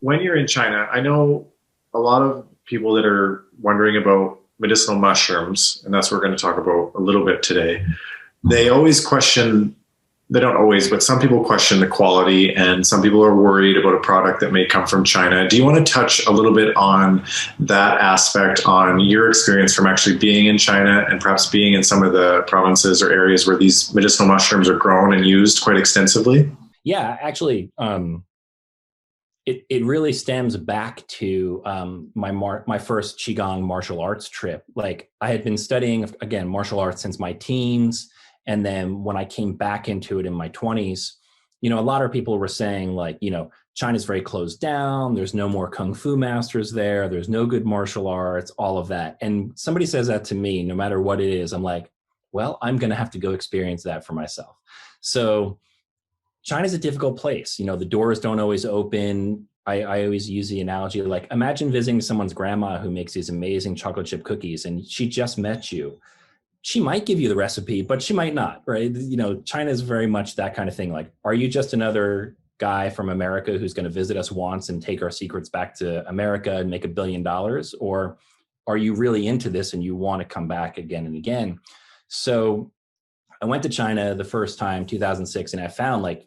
when you're in China, I know a lot of people that are wondering about medicinal mushrooms, and that's what we're going to talk about a little bit today. They always question, they don't always, but some people question the quality, and some people are worried about a product that may come from China. Do you want to touch a little bit on that aspect, on your experience from actually being in China and perhaps being in some of the provinces or areas where these medicinal mushrooms are grown and used quite extensively? Yeah, actually, it really stems back to my first qigong martial arts trip. Like I had been studying again martial arts since my teens, and then when I came back into it in my 20s, a lot of people were saying like, China's very closed down. There's no more kung fu masters there. There's no good martial arts, all of that. And somebody says that to me, no matter what it is, I'm like, well, I'm going to have to go experience that for myself. So China's a difficult place. The doors don't always open. I always use the analogy like imagine visiting someone's grandma who makes these amazing chocolate chip cookies and she just met you. She might give you the recipe, but she might not, right? China is very much that kind of thing. Like, are you just another guy from America who's going to visit us once and take our secrets back to America and make $1 billion? Or are you really into this and you want to come back again and again? So I went to China the first time, 2006, and I found like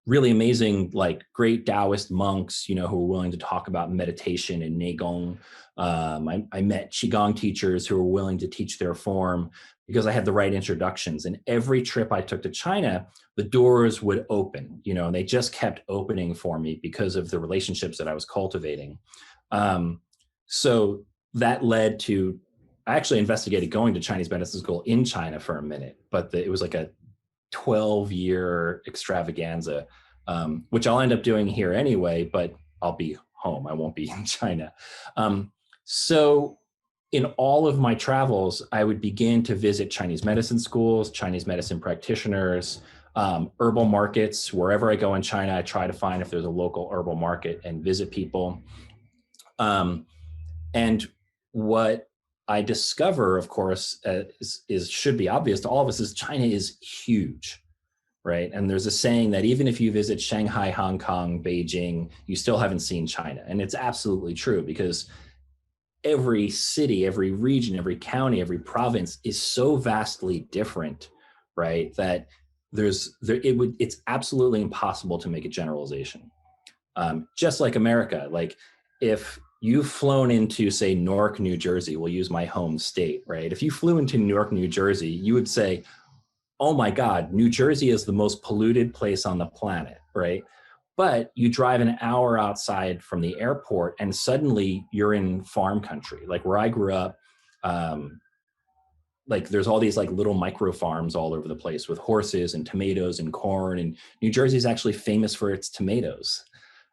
really amazing, like great Taoist monks, who were willing to talk about meditation and Neigong. I met Qigong teachers who were willing to teach their form because I had the right introductions. And every trip I took to China, the doors would open, and they just kept opening for me because of the relationships that I was cultivating. So that led to, I actually investigated going to Chinese medicine school in China for a minute, but it was like a 12-year extravaganza, which I'll end up doing here anyway, but I'll be home. I won't be in China. So in all of my travels, I would begin to visit Chinese medicine schools, Chinese medicine practitioners, herbal markets. Wherever I go in China, I try to find if there's a local herbal market and visit people. And what I discover, of course, should be obvious to all of us, is China is huge, right? And there's a saying that even if you visit Shanghai, Hong Kong, Beijing, you still haven't seen China. And it's absolutely true because every city, every region, every county, every province is so vastly different, right? That it's absolutely impossible to make a generalization. Just like America, like if you've flown into, say, Newark, New Jersey, we'll use my home state, right? If you flew into Newark, New Jersey, you would say, oh my God, New Jersey is the most polluted place on the planet, right? But you drive an hour outside from the airport and suddenly you're in farm country. Like where I grew up, like there's all these like little micro farms all over the place with horses and tomatoes and corn. And New Jersey is actually famous for its tomatoes.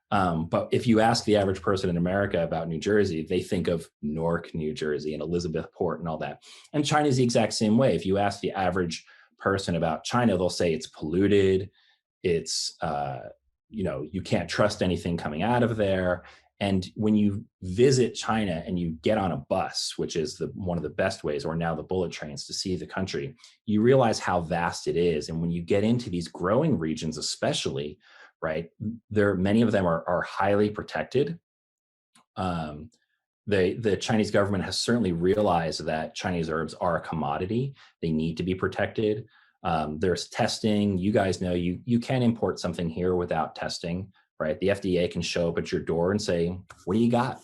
But if you ask the average person in America about New Jersey, they think of Newark, New Jersey and Elizabethport and all that. And China is the exact same way. If you ask the average person about China, they'll say it's polluted. It's, you can't trust anything coming out of there. And when you visit China and you get on a bus, which is one of the best ways, or now the bullet trains to see the country, you realize how vast it is. And when you get into these growing regions, especially, right, many of them are highly protected. The Chinese government has certainly realized that Chinese herbs are a commodity. They need to be protected. There's testing. You guys know you can't import something here without testing, right? The FDA can show up at your door and say, what do you got?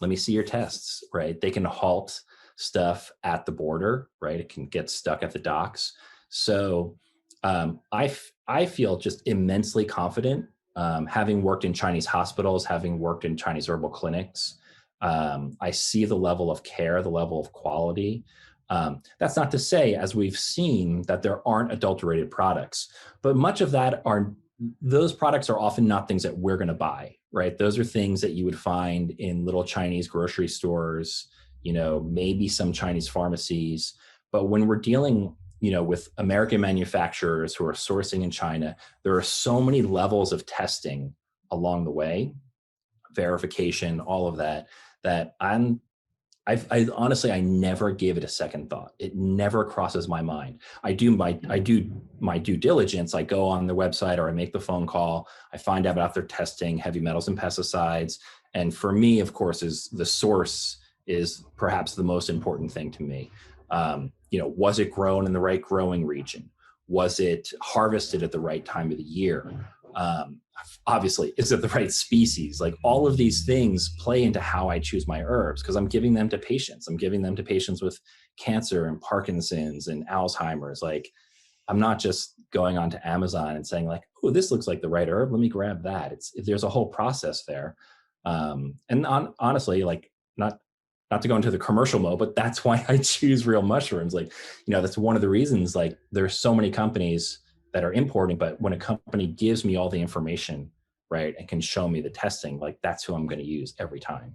Let me see your tests, right? They can halt stuff at the border, right? It can get stuck at the docks. So I feel just immensely confident, having worked in Chinese hospitals, having worked in Chinese herbal clinics. I see the level of care, the level of quality. That's not to say, as we've seen, that there aren't adulterated products, but much of that those products are often not things that we're going to buy, right? Those are things that you would find in little Chinese grocery stores, maybe some Chinese pharmacies. But when we're dealing, with American manufacturers who are sourcing in China, there are so many levels of testing along the way, verification, all of that, that I honestly, I never gave it a second thought. It never crosses my mind. I do my due diligence. I go on their website or I make the phone call. I find out about their testing, heavy metals and pesticides. And for me, of course, is the source is perhaps the most important thing to me. Was it grown in the right growing region? Was it harvested at the right time of the year? Obviously, is it the right species? Like all of these things play into how I choose my herbs because I'm giving them to patients. I'm giving them to patients with cancer and Parkinson's and Alzheimer's. Like I'm not just going onto Amazon and saying like, oh, this looks like the right herb. Let me grab that. There's a whole process there. Honestly, like not to go into the commercial mode, but that's why I choose real mushrooms. Like, that's one of the reasons, like there's so many companies that are importing, but when a company gives me all the information, right, and can show me the testing, like that's who I'm going to use every time.